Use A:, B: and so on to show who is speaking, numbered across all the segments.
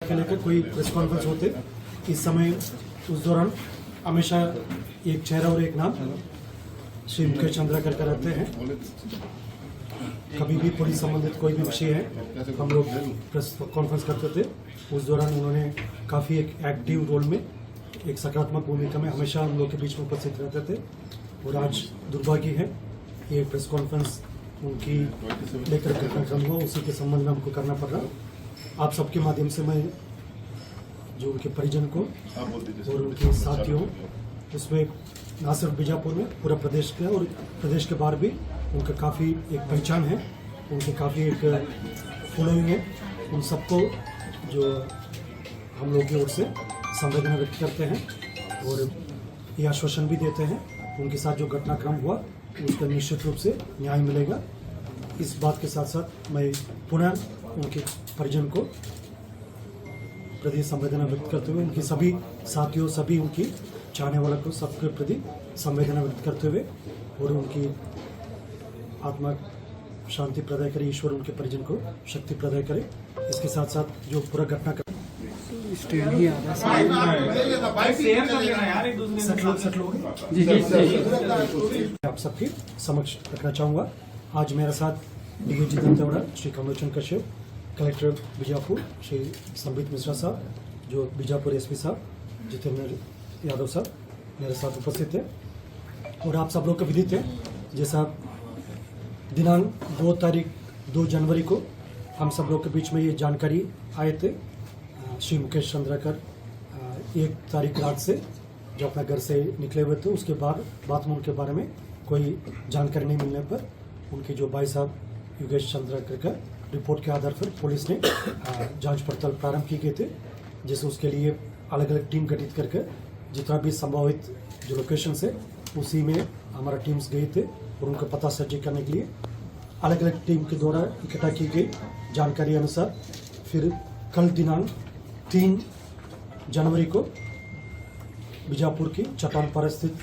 A: के लेकर कोई प्रेस कॉन्फ्रेंस होते इस समय उस दौरान हमेशा एक चेहरा और एक नाम श्री मुकेश चंद्राकर का रहते हैं। कभी भी पुलिस संबंधित कोई भी विषय है हम लोग प्रेस कॉन्फ्रेंस करते थे। उस दौरान उन्होंने काफ़ी एक एक्टिव रोल में एक सकारात्मक भूमिका में हमेशा हम लोग के बीच में उपस्थित रहते थे। और आज दुर्भाग्य है ये प्रेस कॉन्फ्रेंस उनकी लेकर कार्यक्रम हुआ, उसी के संबंध में हमको करना पड़ रहा। आप सबके माध्यम से मैं जो उनके परिजन को और उनके साथियों, उसमें ना सिर्फ बीजापुर में पूरा प्रदेश का और प्रदेश के बाहर भी उनका काफ़ी एक पहचान है, उनकी काफ़ी एक फॉलोइंग है। उन सबको जो हम लोग की ओर से संवेदना व्यक्त करते हैं और ये आश्वासन भी देते हैं उनके साथ जो घटनाक्रम हुआ उसका निश्चित रूप से न्याय मिलेगा। इस बात के साथ साथ मैं पुनः उनके परिजन को प्रति संवेदना व्यक्त करते हुए उनके सभी साथियों, सभी उनकी चाहने वालों को सबके प्रति संवेदना व्यक्त करते हुए और उनकी आत्मा शांति प्रदाय करे, ईश्वर उनके परिजन को शक्ति प्रदाय करे। इसके साथ साथ जो पूरा घटनाक्रम आप सबके समक्ष रखना चाहूँगा। आज मेरे साथ डीएजी दंतेवाड़ा श्री कमलोचन कश्यप, कलेक्टर बीजापुर श्री संबित मिश्रा साहब, जो बीजापुर एसपी साहब जितेंद्र यादव साहब मेरे साथ उपस्थित है। और आप सब लोग को विदित है जैसा दिनांक 2 जनवरी को हम सब लोग के बीच में ये जानकारी आए थे, श्री मुकेश चंद्राकर 1 तारीख रात से जो अपना घर से निकले हुए थे, उसके बाद में उनके बारे में कोई जानकारी नहीं मिलने पर उनके जो भाई साहब योगेश चंद्राकर का रिपोर्ट के आधार पर पुलिस ने जांच पड़ताल प्रारंभ की गई थे, जैसे उसके लिए अलग अलग टीम गठित करके जितना भी संभावित जो लोकेशन है उसी में हमारा टीम्स गए थे और उनका पता सर्च करने के लिए अलग अलग टीम के द्वारा इकट्ठा की गई जानकारी अनुसार फिर कल दिनांक 3 जनवरी को बीजापुर की चट्टानपारा स्थित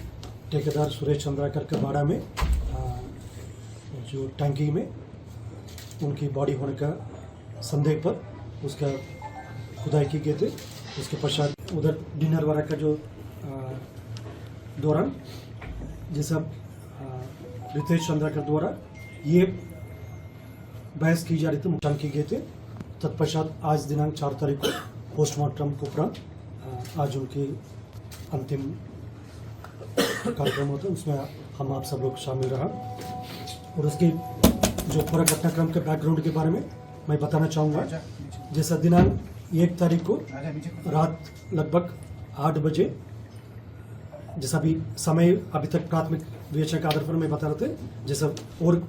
A: ठेकेदार सुरेश चंद्राकर के बाड़ा में जो टंकी में उनकी बॉडी होने का संदेह पर उसका खुदाई की गई थे। उसके पश्चात उधर डिनर वाला का जो दौरान जैसा रितेश चंद्राकर द्वारा ये बहस की जा रही थी, मुक्तान की गए थे। तत्पश्चात आज दिनांक 4 तारीख को पोस्टमार्टम के उपरांत आज उनकी अंतिम कार्यक्रम होता है, उसमें हम आप सब लोग शामिल रहा। और उसकी जो पूरा घटनाक्रम के बैकग्राउंड के बारे में मैं बताना चाहूँगा। जैसा दिनांक 1 तारीख को रात लगभग 8 बजे, जैसा भी समय अभी तक प्राथमिक विवेचना के आधार पर मैं बता रहे थे, जैसा और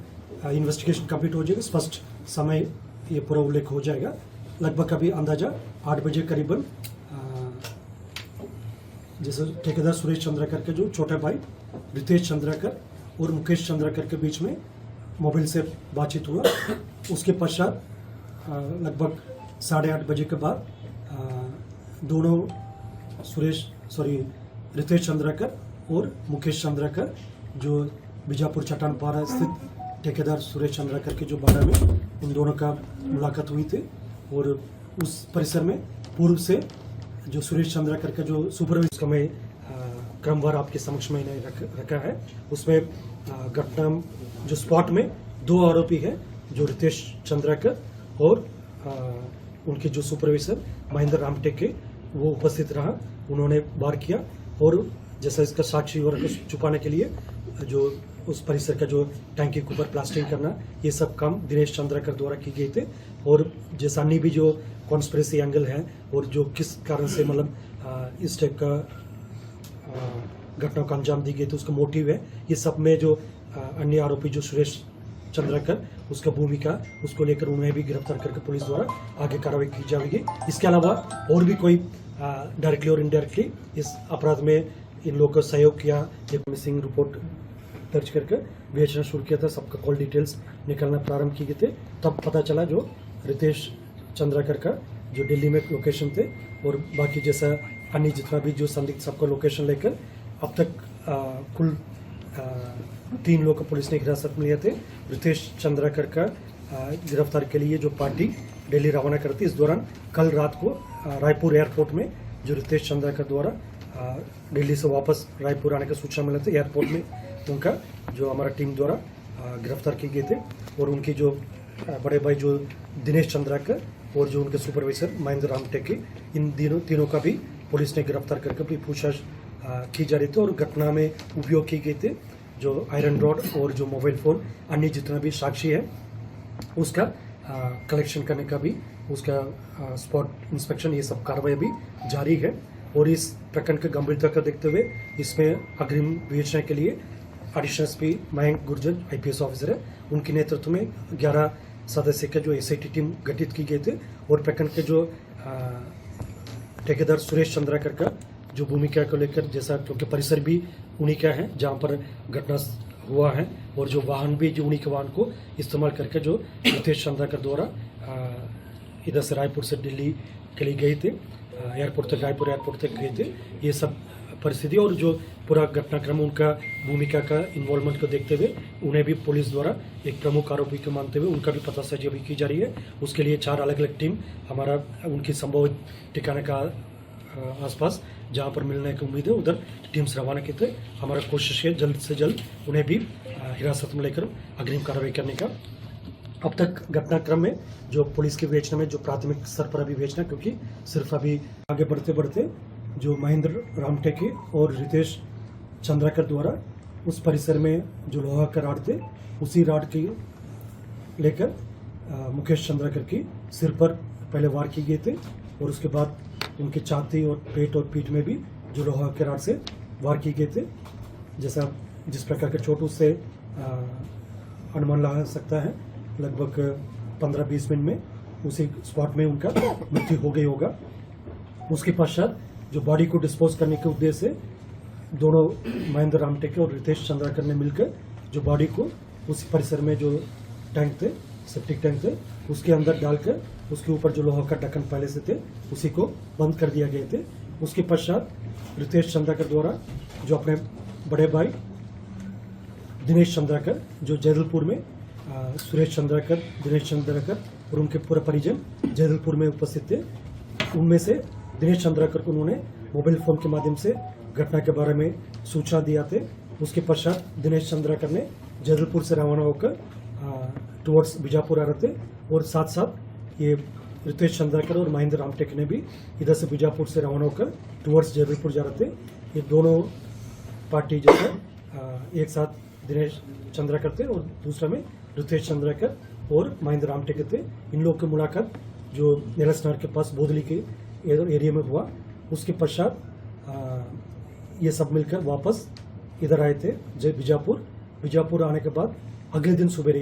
A: इन्वेस्टिगेशन कंप्लीट हो जाएगा, स्पष्ट समय ये पूरा उल्लेख हो जाएगा। लगभग अभी अंदाजा 8 बजे करीबन जैसे ठेकेदार सुरेश चंद्राकर के जो छोटा भाई रितेश चंद्राकर और मुकेश चंद्राकर के बीच में मोबाइल से बातचीत हुआ। उसके पश्चात लगभग 8:30 बजे के बाद दोनों रितेश चंद्राकर और मुकेश चंद्राकर जो बीजापुर चट्टानपारा स्थित ठेकेदार सुरेश चंद्राकर के जो बाड़ा में उन दोनों का मुलाकात हुई थी। और उस परिसर में पूर्व से जो सुरेश चंद्राकर का जो सुपरवाइजर का मैं क्रमवार आपके समक्ष मैंने रखा है। उसमें घटना जो स्पॉट में 2 आरोपी है, जो रितेश चंद्राकर और उनके जो सुपरवाइजर महेंद्र रामटेक के, वो उपस्थित रहा। उन्होंने वार किया और जैसा इसका साक्षी और छुपाने के लिए जो उस परिसर का जो टैंकी के ऊपर प्लास्टिंग करना, ये सब काम दिनेश चंद्राकर द्वारा की गई थे। और जैसा अन्य भी जो कॉन्स्पिरेसी एंगल है और जो किस कारण से मतलब इस टाइप का घटनाओं का अंजाम दी गई थी, उसका मोटिव है, ये सब में जो अन्य आरोपी जो सुरेश चंद्राकर उसका भूमिका, उसको लेकर उन्हें भी गिरफ्तार करके पुलिस द्वारा आगे कार्रवाई की जाएगी। इसके अलावा और भी कोई डायरेक्टली और इनडायरेक्टली इस अपराध में इन लोगों का सहयोग किया, एक मिसिंग रिपोर्ट दर्ज करके विवेचना शुरू किया था, सबका कॉल डिटेल्स निकलना प्रारंभ किए थे। तब पता चला जो रितेश चंद्राकर का जो दिल्ली में लोकेशन थे और बाकी जैसा अन्य जितना भी जो संदिग्ध सबका लोकेशन लेकर अब तक कुल 3 लोग को पुलिस ने हिरासत में लिए थे। रितेश चंद्राकर का गिरफ्तार के लिए जो पार्टी दिल्ली रवाना करती। इस दौरान कल रात को रायपुर एयरपोर्ट में जो रितेश चंद्राकर द्वारा दिल्ली से वापस रायपुर आने का सूचना मिला था, एयरपोर्ट में उनका जो हमारा टीम द्वारा गिरफ्तार किए गए थे। और उनके जो बड़े भाई जो दिनेश चंद्राकर और जो उनके सुपरवाइजर महेंद्र रामटेके, इन तीनों का भी पुलिस ने गिरफ्तार करके अपनी पूछताछ की जा रही थी। और घटना में उपयोग किए गए थे जो आयरन रॉड और जो मोबाइल फ़ोन, अन्य जितना भी साक्षी है उसका कलेक्शन करने का भी, उसका स्पॉट इंस्पेक्शन, ये सब कार्रवाई भी जारी है। और इस प्रकरण की गंभीरता को देखते हुए इसमें अग्रिम विवेचना के लिए additional SP Mayank Gurjar IPS officer है, उनके नेतृत्व में 11 सदस्य का जो SIT टीम गठित की गई थे। और प्रकरण के जो ठेकेदार सुरेश चंद्राकर का जो भूमिका को लेकर, जैसा क्योंकि परिसर भी उन्हीं का है जहाँ पर घटना हुआ है, और जो वाहन भी जो उन्हीं के वाहन को इस्तेमाल करके जो रितेश चंद्राकर द्वारा इधर से रायपुर से दिल्ली के लिए गए थे, एयरपोर्ट तक, रायपुर एयरपोर्ट तक गए थे, ये सब परिस्थिति और जो पूरा घटनाक्रम, उनका भूमिका का इन्वॉल्वमेंट को देखते हुए उन्हें भी पुलिस द्वारा एक प्रमुख आरोपी को मानते हुए उनका भी पतासाजी अभी की जा रही है। उसके लिए 4 अलग अलग टीम हमारा उनकी संभवित ठिकाने का आसपास जहाँ पर मिलने की उम्मीद है उधर टीम्स रवाना की थे। हमारा कोशिश है जल्द से जल्द उन्हें भी हिरासत में लेकर अग्रिम कार्रवाई करने का। अब तक घटनाक्रम में जो पुलिस की विवेचना में जो प्राथमिक स्तर पर अभी विवेचना, क्योंकि सिर्फ अभी आगे बढ़ते बढ़ते जो महेंद्र रामटेके और रितेश चंद्राकर द्वारा उस परिसर में जो लोहा का राड थे, उसी राड की लेकर मुकेश चंद्राकर की सिर पर पहले वार किए गए थे। और उसके बाद उनकी छाती और पेट और पीठ में भी जो लोहा के राड से वार किए गए थे। जैसा जिस प्रकार के चोट उससे अनुमान लगा सकता है, लगभग 15-20 मिनट में उसी स्पॉट में उनका मृत्यु हो गई होगा। उसके पश्चात जो बॉडी को डिस्पोज करने के उद्देश्य से दोनों महेंद्र रामटेके और रितेश चंद्राकर ने मिलकर जो बॉडी को उसी परिसर में जो टैंक थे, सेप्टिक टैंक थे, उसके अंदर डालकर उसके ऊपर जो लोहा का ढक्कन पहले से थे उसी को बंद कर दिया गए थे। उसके पश्चात रितेश चंद्राकर द्वारा जो अपने बड़े भाई दिनेश चंद्राकर जो जैदलपुर में, सुरेश चंद्राकर, दिनेश चंद्राकर और उनके पूरे परिजन जैदलपुर में उपस्थित थे, उनमें से दिनेश चंद्राकर को उन्होंने मोबाइल फ़ोन के माध्यम से घटना के बारे में सूचना दिया थे। उसके पश्चात दिनेश चंद्राकर ने जैदलपुर से रवाना होकर टुवर्ड्स बीजापुर आ रहे थे। और साथ साथ ये रितेश चंद्राकर और महेंद्र रामटेके ने भी इधर से बीजापुर से रवाना होकर टुवर्ड्स जैदलपुर जा रहे थे। ये दोनों पार्टी जो है एक साथ दिनेश चंद्राकर थे और दूसरा में रितेश चंद्राकर और महेंद्र रामटेके थे। इन लोगों की मुलाकात जो नेलसनार के पास बोदली के एरिया में हुआ। उसके पश्चात ये सब मिलकर वापस इधर आए थे बीजापुर। बीजापुर आने के बाद अगले दिन सुबह